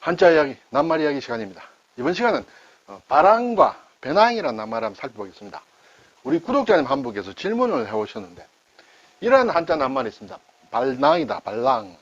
한자 이야기, 낱말 이야기 시간입니다. 이번 시간은 발랑과 배낭이라는 낱말을 한번 살펴보겠습니다. 우리 구독자님 한 분께서 질문을 해오셨는데, 이러한 한자 낱말이 있습니다. 발낭이다, 발랑.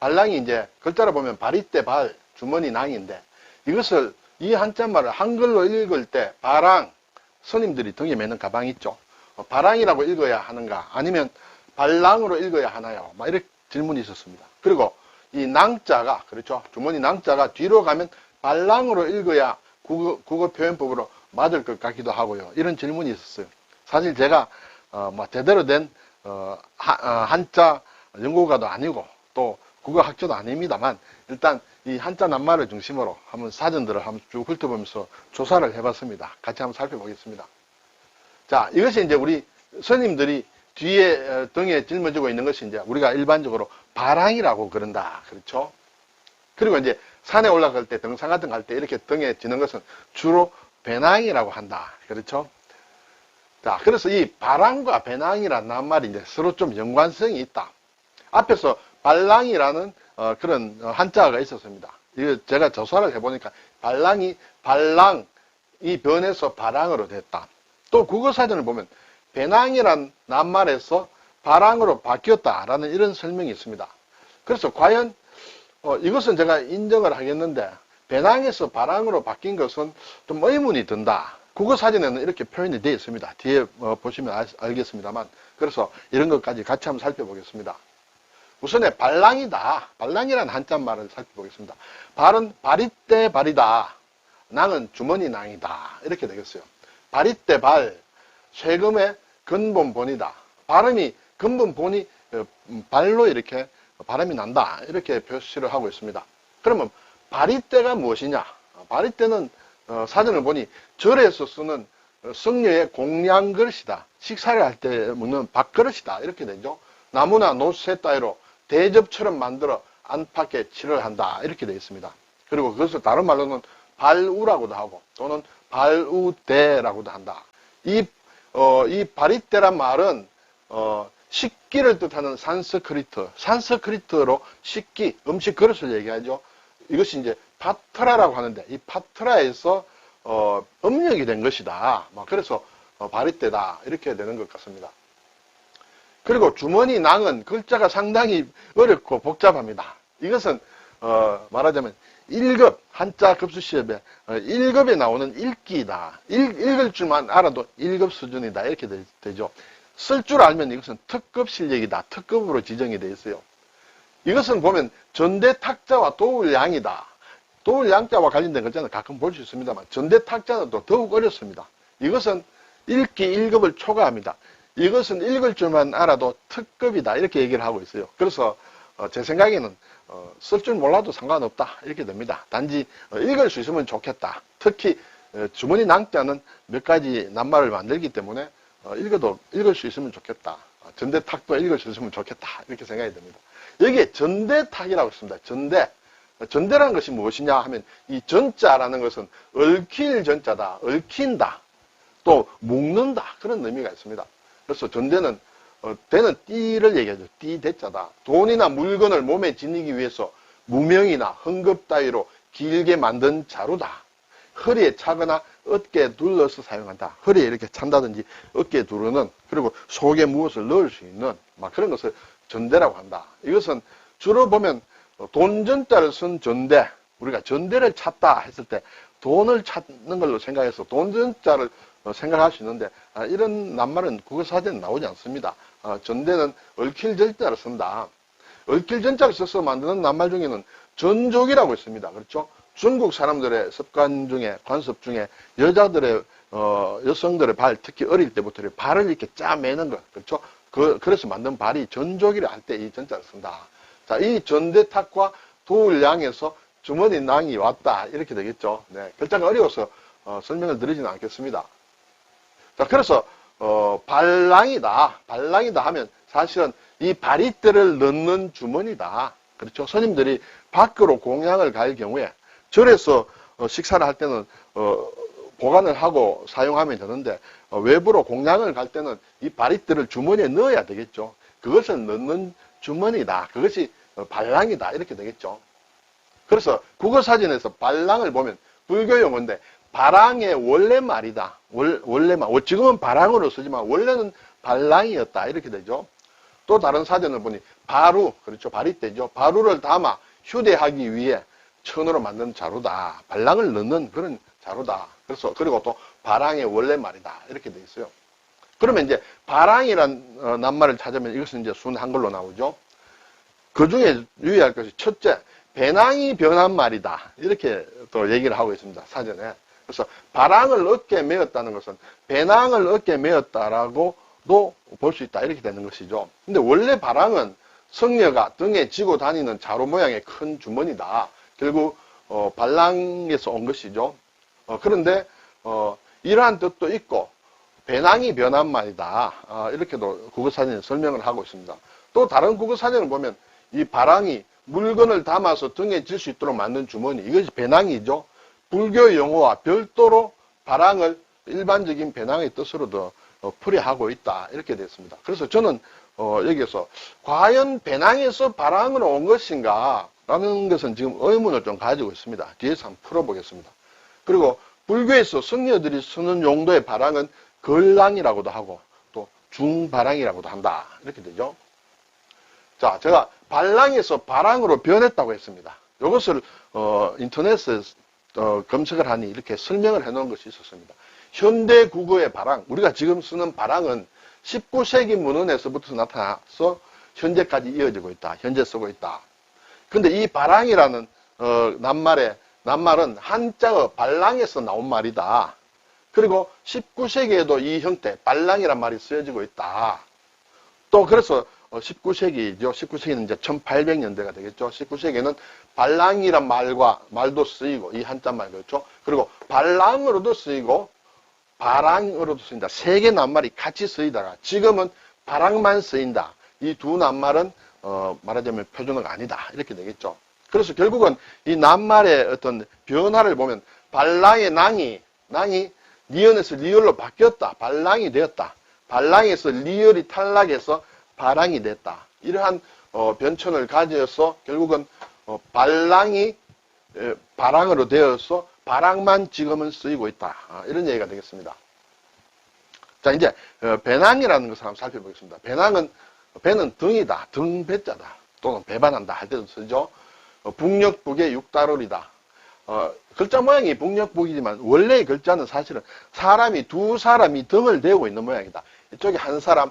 발랑이 이제 글자로 보면 발이때 발, 주머니 낭인데, 이것을 이 한자말을 한글로 읽을 때 발랑, 스님들이 등에 매는 가방 있죠. 발랑이라고 읽어야 하는가, 아니면 발랑으로 읽어야 하나요? 막 이렇게 질문이 있었습니다. 그리고 이 낭자가, 그렇죠, 주머니 낭자가 뒤로 가면 발랑으로 읽어야 국어 표현법으로 맞을 것 같기도 하고요. 이런 질문이 있었어요. 사실 제가 제대로 된 한자 연구가도 아니고 또 국어학자도 아닙니다만, 일단 이 한자 낱말을 중심으로 한번 사전들을 한번 쭉 훑어보면서 조사를 해봤습니다. 같이 한번 살펴보겠습니다. 자, 이것이 이제 우리 스님들이 뒤에 등에 짊어지고 있는 것이 이제 우리가 일반적으로 발랑이라고 그런다. 그렇죠? 그리고 이제 산에 올라갈 때, 등산 같은 거 갈 때 이렇게 등에 지는 것은 주로 배낭이라고 한다. 그렇죠? 자, 그래서 이 발랑과 배낭이라는 낱말이 이제 서로 좀 연관성이 있다. 앞에서 발랑이라는 그런 한자가 있었습니다. 이거 제가 조사를 해보니까 발랑이 변해서 발랑으로 됐다. 또 국어사전을 보면 배낭이란 낱말에서 발랑으로 바뀌었다라는 이런 설명이 있습니다. 그래서 과연 이것은 제가 인정을 하겠는데, 배낭에서 발랑으로 바뀐 것은 좀 의문이 든다. 국어사전에는 이렇게 표현이 되어 있습니다. 뒤에 보시면 알겠습니다만, 그래서 이런 것까지 같이 한번 살펴보겠습니다. 우선에 발랑이다. 발랑이라는 한자말을 살펴보겠습니다. 발은 발이때 발이다. 낭은 주머니 낭이다. 이렇게 되겠어요. 발이때 발, 쇠금의 근본 본이다. 발음이 근본 본이 발로 이렇게 발음이 난다. 이렇게 표시를 하고 있습니다. 그러면 발이때가 무엇이냐? 발이때는 사전을 보니 절에서 쓰는 성녀의 공양 그릇이다. 식사를 할 때 먹는 밥그릇이다. 이렇게 되죠. 나무나 노새 따위로 대접처럼 만들어 안팎에 칠을 한다. 이렇게 되어 있습니다. 그리고 그것을 다른 말로는 발우라고도 하고 또는 발우대라고도 한다. 이 발이때란 말은 식기를 뜻하는 산스크리트로 식기, 음식 그릇을 얘기하죠. 이것이 이제 파트라라고 하는데, 이 파트라에서 음력이 된 것이다. 그래서 발이때다. 이렇게 되는 것 같습니다. 그리고 주머니 낭은 글자가 상당히 어렵고 복잡합니다. 이것은 말하자면 1급 한자 급수시험에 1급에 나오는 읽기다. 읽을 줄만 알아도 1급 수준이다. 이렇게 되죠. 쓸 줄 알면 이것은 특급 실력이다. 특급으로 지정이 되어 있어요. 이것은 보면 전대탁자와 도울양이다. 도울양자와 관련된 글자는 가끔 볼 수 있습니다만, 전대탁자는 또 더욱 어렵습니다. 이것은 읽기 1급을 초과합니다. 이것은 읽을 줄만 알아도 특급이다. 이렇게 얘기를 하고 있어요. 그래서 제 생각에는 쓸 줄 몰라도 상관없다. 이렇게 됩니다. 단지 읽을 수 있으면 좋겠다. 특히 주머니 낭자는 몇 가지 낱말을 만들기 때문에 읽을 수 있으면 좋겠다. 전대탁도 읽을 수 있으면 좋겠다. 이렇게 생각이 됩니다. 여기에 전대탁이라고 있습니다. 전대라는 것이 무엇이냐 하면, 이 전자라는 것은 얽힐 전자다. 얽힌다. 또 묶는다. 그런 의미가 있습니다. 그래서 전대는 대는 띠를 얘기하죠. 띠 대자다. 돈이나 물건을 몸에 지니기 위해서 무명이나 헝겊 따위로 길게 만든 자루다. 허리에 차거나 어깨에 둘러서 사용한다. 허리에 이렇게 찬다든지 어깨에 두르는, 그리고 속에 무엇을 넣을 수 있는 그런 것을 전대라고 한다. 이것은 주로 보면 돈전자를 쓴 전대, 우리가 전대를 찾다 했을 때 돈을 찾는 걸로 생각해서 돈전자를 생각할 수 있는데, 이런 낱말은 국어사전에 나오지 않습니다. 전대는 얽힐 전자를 쓴다. 얽힐 전자를 써서 만드는 낱말 중에는 전족이라고 있습니다. 그렇죠? 중국 사람들의 습관 중에, 관습 중에 여성들의 발, 특히 어릴 때부터 발을 이렇게 짜매는 것, 그렇죠? 그래서 만든 발이 전족이라 할 때 이 전자를 쓴다. 자, 이 전대탁과 도울양에서 주머니 낭이 왔다. 이렇게 되겠죠. 네, 글자가 어려워서 설명을 드리지는 않겠습니다. 자, 그래서 발랑이다 하면 사실은 이 발이때를 넣는 주머니다. 그렇죠? 스님들이 밖으로 공양을 갈 경우에 절에서 식사를 할 때는 보관을 하고 사용하면 되는데, 외부로 공양을 갈 때는 이 발이때를 주머니에 넣어야 되겠죠. 그것을 넣는 주머니다. 그것이 발랑이다. 이렇게 되겠죠. 그래서 국어사전에서 발랑을 보면 불교 용어인데 발랑의 원래 말이다. 원래 말. 지금은 발랑으로 쓰지만 원래는 발랑이었다. 이렇게 되죠. 또 다른 사전을 보니 바루, 그렇죠. 바리떼죠. 바루를 담아 휴대하기 위해 천으로 만든 자루다. 발랑을 넣는 그런 자루다. 그래서 그리고 또 발랑의 원래 말이다. 이렇게 돼 있어요. 그러면 이제 발랑이란 낱말을 찾으면 이것은 이제 순 한글로 나오죠. 그 중에 유의할 것이 첫째, 배낭이 변한 말이다. 이렇게 또 얘기를 하고 있습니다. 사전에. 그래서 발랑을 어깨에 메었다는 것은 배낭을 어깨에 메었다라고도 볼 수 있다. 이렇게 되는 것이죠. 근데 원래 발랑은 성녀가 등에 지고 다니는 자루 모양의 큰 주머니다. 결국 발랑에서 온 것이죠. 그런데 이러한 뜻도 있고 배낭이 변한 말이다. 이렇게도 국어사전에 설명을 하고 있습니다. 또 다른 국어사전을 보면 이 발랑이 물건을 담아서 등에 질 수 있도록 만든 주머니, 이것이 배낭이죠. 불교 용어와 별도로 발랑을 일반적인 배낭의 뜻으로도 풀이하고 있다. 이렇게 됐습니다. 그래서 저는 여기에서 과연 배낭에서 발랑으로 온 것인가 라는 것은 지금 의문을 좀 가지고 있습니다. 뒤에서 한번 풀어보겠습니다. 그리고 불교에서 성녀들이 쓰는 용도의 발랑은 걸랑이라고도 하고 또 중발랑이라고도 한다. 이렇게 되죠. 자, 제가 발랑에서 발랑으로 변했다고 했습니다. 이것을 인터넷에 검색을 하니 이렇게 설명을 해놓은 것이 있었습니다. 현대 국어의 발랑, 우리가 지금 쓰는 발랑은 19세기 문헌에서부터 나타나서 현재까지 이어지고 있다. 현재 쓰고 있다. 근데 이 발랑이라는 낱말은 한자어 발랑에서 나온 말이다. 그리고 19세기에도 이 형태 발랑이란 말이 쓰여지고 있다. 또 그래서 19세기죠. 19세기는 이제 1800년대가 되겠죠. 19세기에는 발랑이란 말도 쓰이고, 이 한자말 그렇죠. 그리고 발랑으로도 쓰이고, 발랑으로도 쓰인다. 세 개 낱말이 같이 쓰이다가 지금은 발랑만 쓰인다. 이 두 낱말은 말하자면 표준어가 아니다. 이렇게 되겠죠. 그래서 결국은 이 낱말의 어떤 변화를 보면 발랑의 낭이 니은에서 리을로 바뀌었다. 발랑이 되었다. 발랑에서 리을이 탈락해서 발랑이 됐다. 이러한 변천을 가져서 결국은 발랑이 발랑으로 되어서 발랑만 지금은 쓰이고 있다. 이런 얘기가 되겠습니다. 자, 이제 배낭이라는 것을 한번 살펴보겠습니다. 배는 등이다. 등배자다. 또는 배반한다 할 때도 쓰죠. 북녘북의 육다롤이다. 글자 모양이 북녘북이지만 원래의 글자는 사실은 두 사람이 등을 대고 있는 모양이다. 이쪽에 한 사람,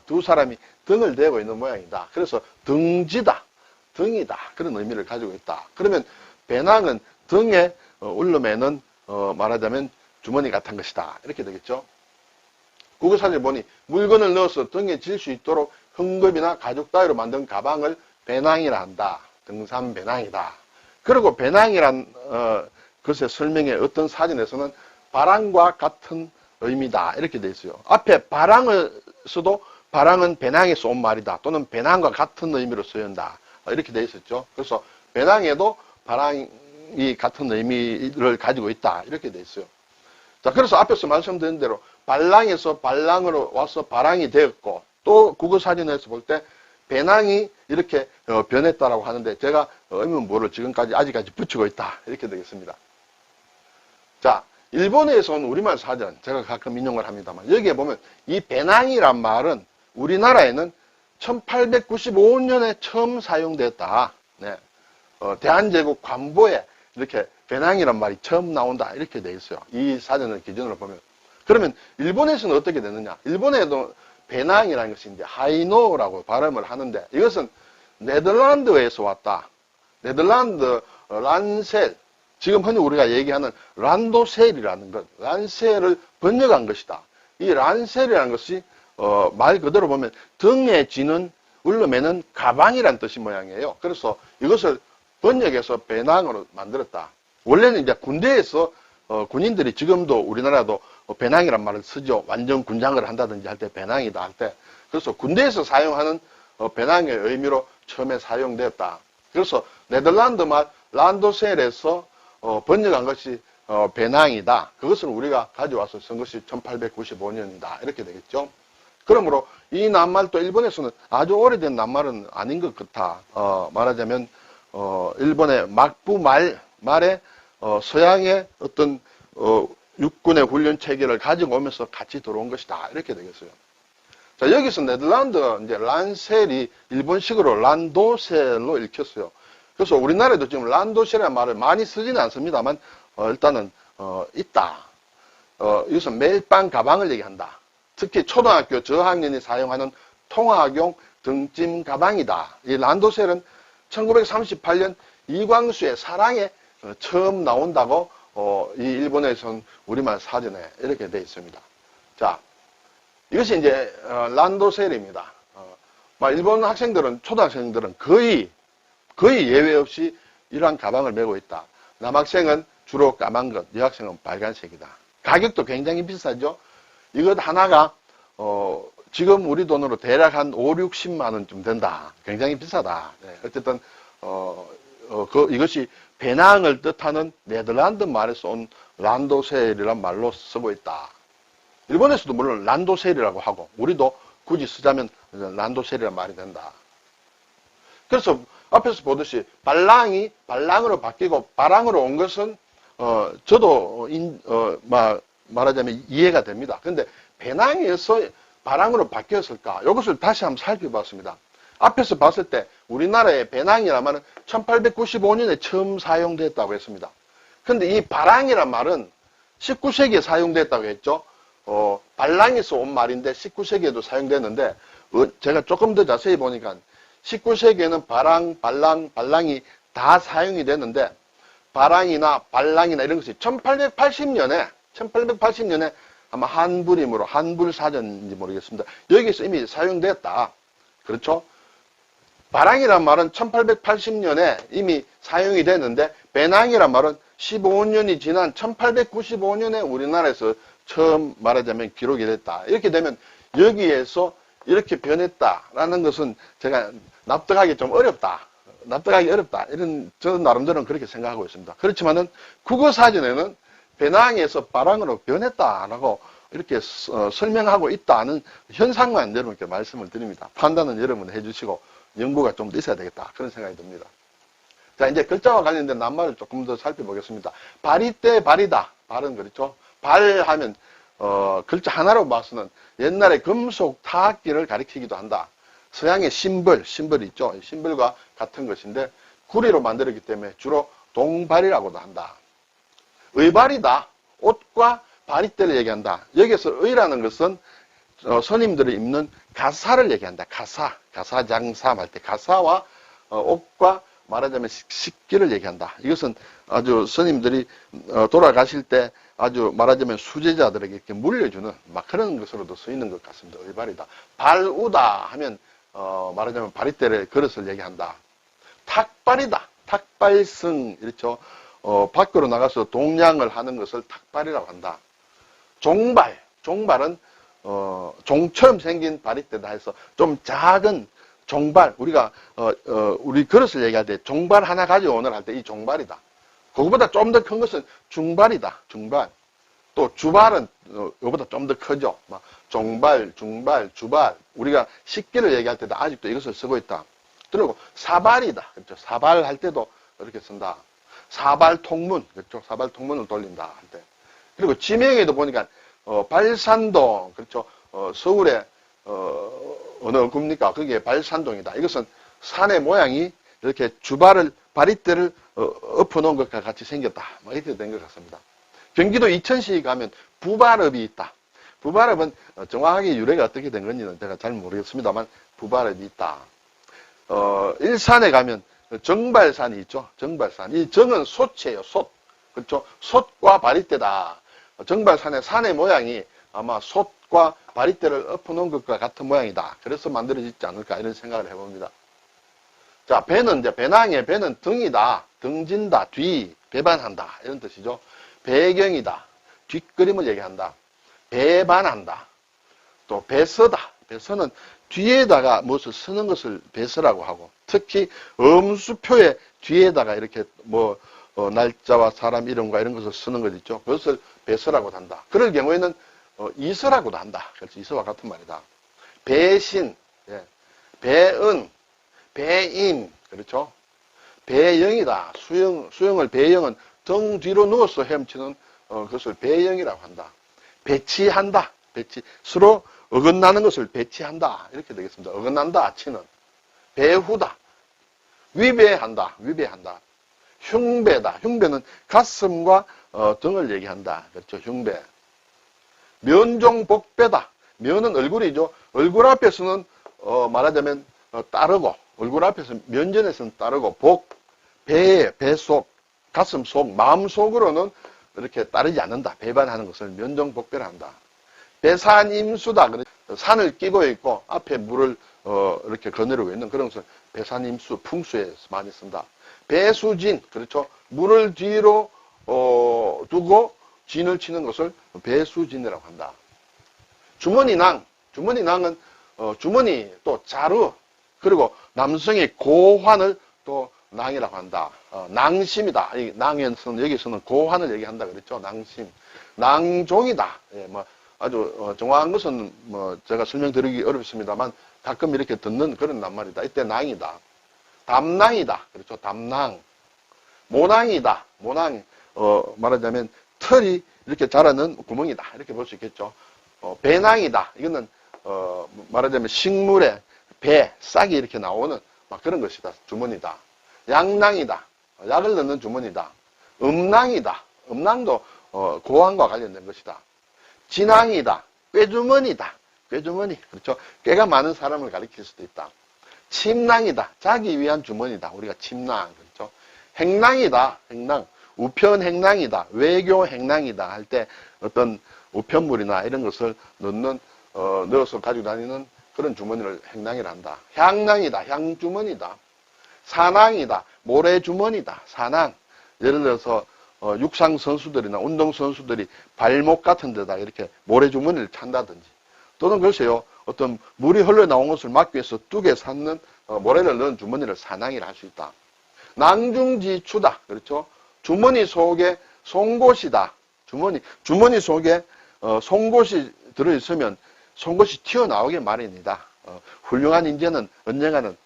두 사람이 등을 대고 있는 모양이다. 그래서 등지다, 등이다. 그런 의미를 가지고 있다. 그러면 배낭은 등에 올려매는 말하자면 주머니 같은 것이다. 이렇게 되겠죠. 국어사전에 보니 물건을 넣어서 등에 질 수 있도록 헝겊이나 가죽 따위로 만든 가방을 배낭이라 한다. 등산 배낭이다. 그리고 배낭이란 것의 설명에 어떤 사전에서는 발랑과 같은 의미다. 이렇게 돼 있어요. 앞에 발랑을 써도 발랑은 배낭에서 온 말이다. 또는 배낭과 같은 의미로 쓰인다. 이렇게 돼 있었죠. 그래서 배낭에도 발랑이 같은 의미를 가지고 있다. 이렇게 돼 있어요. 자, 그래서 앞에서 말씀드린 대로 발랑에서 발랑으로 와서 발랑이 되었고, 또 국어사전에서 볼 때 배낭이 이렇게 변했다라고 하는데 제가 의문부호를 지금까지 아직까지 붙이고 있다. 이렇게 되겠습니다. 자, 일본에서 온 우리말 사전, 제가 가끔 인용을 합니다만 여기에 보면 이 배낭이란 말은 우리나라에는 1895년에 처음 사용됐다. 네. 대한제국 관보에 이렇게 배낭이란 말이 처음 나온다. 이렇게 돼 있어요. 이 사전을 기준으로 보면. 그러면 일본에서는 어떻게 되느냐? 일본에도 배낭이라는 것이 이제 하이노라고 발음을 하는데 이것은 네덜란드에서 왔다. 네덜란드 란셀, 지금 흔히 우리가 얘기하는 란도셀이라는 것, 란셀을 번역한 것이다. 이 란셀이라는 것이 말 그대로 보면 등에 지는 울름에는 가방이란 뜻이 모양이에요. 그래서 이것을 번역해서 배낭으로 만들었다. 원래는 이제 군대에서 군인들이 지금도 우리나라도 배낭이란 말을 쓰죠. 완전 군장을 한다든지 할 때 배낭이다 할 때. 그래서 군대에서 사용하는 배낭의 의미로 처음에 사용되었다. 그래서 네덜란드 말 란도셀에서 번역한 것이 배낭이다. 그것을 우리가 가져와서 쓴 것이 1895년이다. 이렇게 되겠죠. 그러므로 이 낱말도 일본에서는 아주 오래된 낱말은 아닌 것 같아. 말하자면 일본의 막부 말에 서양의 어떤 육군의 훈련 체계를 가지고 오면서 같이 들어온 것이다. 이렇게 되겠어요. 자, 여기서 네덜란드 이제 란셀이 일본식으로 란도셀로 읽혔어요. 그래서 우리나라에도 지금 란도셀이라는 말을 많이 쓰지는 않습니다만 일단은 있다. 여기서 매일 밤 가방을 얘기한다. 특히 초등학교 저학년이 사용하는 통학용 등짐 가방이다. 이 란도셀은 1938년 이광수의 사랑에 처음 나온다고 이 일본에선 우리말 사전에 이렇게 되어 있습니다. 자, 이것이 이제 란도셀입니다. 일본 학생들은 초등학생들은 거의 예외 없이 이러한 가방을 메고 있다. 남학생은 주로 까만 것, 여학생은 빨간색이다. 가격도 굉장히 비싸죠. 이것 하나가 지금 우리 돈으로 대략 한 5, 60만 원쯤 된다. 굉장히 비싸다. 네, 어쨌든 이것이 배낭을 뜻하는 네덜란드 말에서 온 란도셀이란 말로 쓰고 있다. 일본에서도 물론 란도셀이라고 하고 우리도 굳이 쓰자면 란도셀이란 말이 된다. 그래서 앞에서 보듯이 발랑이 발랑으로 바뀌고 바랑으로 온 것은 저도 말하자면 이해가 됩니다. 그런데 배낭에서 바랑으로 바뀌었을까? 이것을 다시 한번 살펴봤습니다. 앞에서 봤을 때 우리나라의 배낭이란 말은 1895년에 처음 사용됐다고 했습니다. 그런데 이 바랑이란 말은 19세기에 사용됐다고 했죠. 발랑에서 온 말인데 19세기에도 사용됐는데 제가 조금 더 자세히 보니까 19세기에는 바랑, 발랑이 다 사용이 됐는데 바랑이나 발랑이나 이런 것이 1880년에 아마 한불임으로 한불사전인지 모르겠습니다. 여기서 이미 사용됐다. 그렇죠? 바랑이란 말은 1880년에 이미 사용이 됐는데 배낭이란 말은 15년이 지난 1895년에 우리나라에서 처음 말하자면 기록이 됐다. 이렇게 되면 여기에서 이렇게 변했다라는 것은 제가 납득하기 좀 어렵다. 이런 저 나름대로는 그렇게 생각하고 있습니다. 그렇지만은 국어사전에는 배낭에서 바랑으로 변했다라고 이렇게 설명하고 있다는 현상만 여러분께 말씀을 드립니다. 판단은 여러분 해주시고 연구가 좀 더 있어야 되겠다. 그런 생각이 듭니다. 자, 이제 글자와 관련된 낱말을 조금 더 살펴보겠습니다. 발이때 발이다. 발은 그렇죠. 발하면 글자 하나로 봐서는 옛날에 금속 타악기를 가리키기도 한다. 서양의 심벌이 있죠. 심벌과 같은 것인데 구리로 만들었기 때문에 주로 동발이라고도 한다. 의발이다. 옷과 바리떼를 얘기한다. 여기서 의라는 것은 스님들이 입는 가사를 얘기한다. 가사 장사 할 때 가사와 옷과 말하자면 식기를 얘기한다. 이것은 아주 스님들이 돌아가실 때 아주 말하자면 수제자들에게 이렇게 물려주는 막 그런 것으로도 쓰이는 것 같습니다. 의발이다. 발우다 하면 말하자면 바리떼를 그릇을 얘기한다. 탁발이다. 탁발승 이렇죠. 밖으로 나가서 동냥을 하는 것을 탁발이라고 한다. 종발은 종처럼 생긴 바리떼다 해서 좀 작은 종발, 우리가 우리 그릇을 얘기할 때 종발 하나 가지고 오늘 할 때 이 종발이다. 그거보다 좀 더 큰 것은 중발이다. 중발. 또 주발은 이거보다 좀 더 크죠. 종발, 중발, 주발. 우리가 식기를 얘기할 때도 아직도 이것을 쓰고 있다. 그리고 사발이다. 그렇죠. 사발할 때도 이렇게 쓴다. 사발통문, 그렇죠. 사발통문을 돌린다 할 때. 그리고 지명에도 보니까 발산동, 그렇죠. 서울에 어느 구입니까? 그게 발산동이다. 이것은 산의 모양이 이렇게 바리떼를 엎어놓은 것과 같이 생겼다. 이렇게 된 것 같습니다. 경기도 이천시에 가면 부발읍이 있다. 부발읍은 정확하게 유래가 어떻게 된 건지는 제가 잘 모르겠습니다만 부발읍이 있다. 일산에 가면 정발산이 있죠. 정발산. 이 정은 솥이에요. 솥. 그렇죠. 솥과 바리떼다. 정발산의 산의 모양이 아마 솥과 바리떼를 엎어놓은 것과 같은 모양이다. 그래서 만들어지지 않을까 이런 생각을 해봅니다. 자, 배는 이제 배낭의 배는 등이다. 등진다. 뒤. 배반한다. 이런 뜻이죠. 배경이다. 뒷그림을 얘기한다. 배반한다. 또 배서다. 배서는 뒤에다가 무엇을 쓰는 것을 배서라고 하고 특히 엄수표의 뒤에다가 이렇게 날짜와 사람 이름과 이런 것을 쓰는 것 있죠. 그것을 배서라고 한다. 그럴 경우에는 이서라고도 한다. 그래서 이서와 같은 말이다. 배신, 예. 배은, 배임, 그렇죠. 배영이다. 수영을 배영은 등 뒤로 누워서 헤엄치는 그것을 배영이라고 한다. 배치한다. 서로 어긋나는 것을 배치한다. 이렇게 되겠습니다. 어긋난다. 치는. 배후다. 위배한다. 흉배다. 흉배는 가슴과 등을 얘기한다. 그렇죠. 흉배. 면종복배다. 면은 얼굴이죠. 얼굴 앞에서는 말하자면 따르고, 얼굴 앞에서 면전에서는 따르고, 배 속, 가슴 속, 마음 속으로는 이렇게 따르지 않는다. 배반하는 것을 면종복배라 한다. 배산임수다. 산을 끼고 있고 앞에 물을 이렇게 거느리고 있는 그런 것을 배산임수, 풍수에서 많이 쓴다. 배수진, 그렇죠. 물을 뒤로 두고 진을 치는 것을 배수진이라고 한다. 주머니낭, 주머니낭은 주머니 또 자루, 그리고 남성의 고환을 또 낭이라고 한다. 낭심이다. 여기서는 고환을 얘기한다 그랬죠. 낭심. 낭종이다. 예, 뭐 아주 정확한 것은 뭐 제가 설명드리기 어렵습니다만 가끔 이렇게 듣는 그런 낱말이다. 이때 낭이다. 담낭이다. 그렇죠. 담낭. 모낭이다. 모낭. 말하자면 털이 이렇게 자라는 구멍이다. 이렇게 볼 수 있겠죠. 배낭이다. 이거는 말하자면 식물에 배, 싹이 이렇게 나오는 막 그런 것이다. 주머니다. 양낭이다. 약을 넣는 주머니다. 음낭이다. 음낭도 고환과 관련된 것이다. 진앙이다. 꾀주머니다. 꾀주머니. 그렇죠. 꾀가 많은 사람을 가리킬 수도 있다. 침낭이다. 자기 위한 주머니다. 우리가 침낭. 그렇죠. 행낭이다. 행낭. 우편 행낭이다. 외교 행낭이다. 할 때 어떤 우편물이나 이런 것을 넣어서 가지고 다니는 그런 주머니를 행낭이라 한다. 향낭이다. 향주머니다. 사낭이다. 모래주머니다. 사낭. 예를 들어서 육상 선수들이나 운동 선수들이 발목 같은 데다 이렇게 모래주머니를 찬다든지, 또는 글쎄요, 어떤 물이 흘러나온 것을 막기 위해서 뚝에 샀는 모래를 넣은 주머니를 사낭이라 할 수 있다. 낭중지추다. 그렇죠. 주머니 속에 송곳이다. 주머니 속에 송곳이 들어있으면 송곳이 튀어나오게 마련이다. 훌륭한 인재는 언젠가는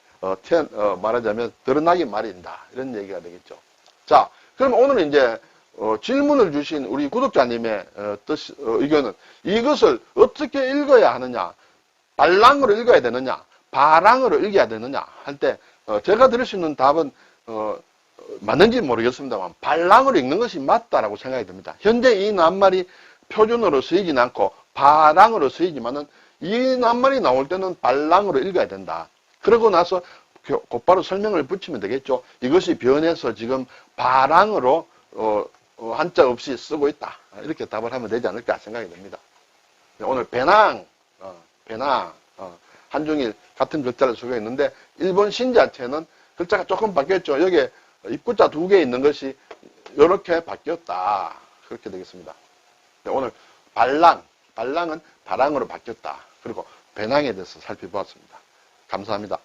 말하자면 드러나기 마련이다. 이런 얘기가 되겠죠. 자, 그럼 오늘 이제 질문을 주신 우리 구독자님의 의견은 이것을 어떻게 읽어야 하느냐, 발랑으로 읽어야 되느냐, 바랑으로 읽어야 되느냐 할 때 제가 드릴 수 있는 답은 맞는지 모르겠습니다만 발랑으로 읽는 것이 맞다라고 생각이 듭니다. 현재 이 낱말이 표준어로 쓰이진 않고 바랑으로 쓰이지만은 이 낱말이 나올 때는 발랑으로 읽어야 된다. 그러고 나서 곧바로 설명을 붙이면 되겠죠. 이것이 변해서 지금 바랑으로 한자 없이 쓰고 있다. 이렇게 답을 하면 되지 않을까 생각이 듭니다. 오늘 배낭, 한중일 같은 글자를 쓰고 있는데 일본 신자체는 글자가 조금 바뀌었죠. 여기에 입구자 2개 있는 것이 이렇게 바뀌었다. 그렇게 되겠습니다. 오늘 발랑은 바랑으로 바뀌었다. 그리고 배낭에 대해서 살펴보았습니다. 감사합니다.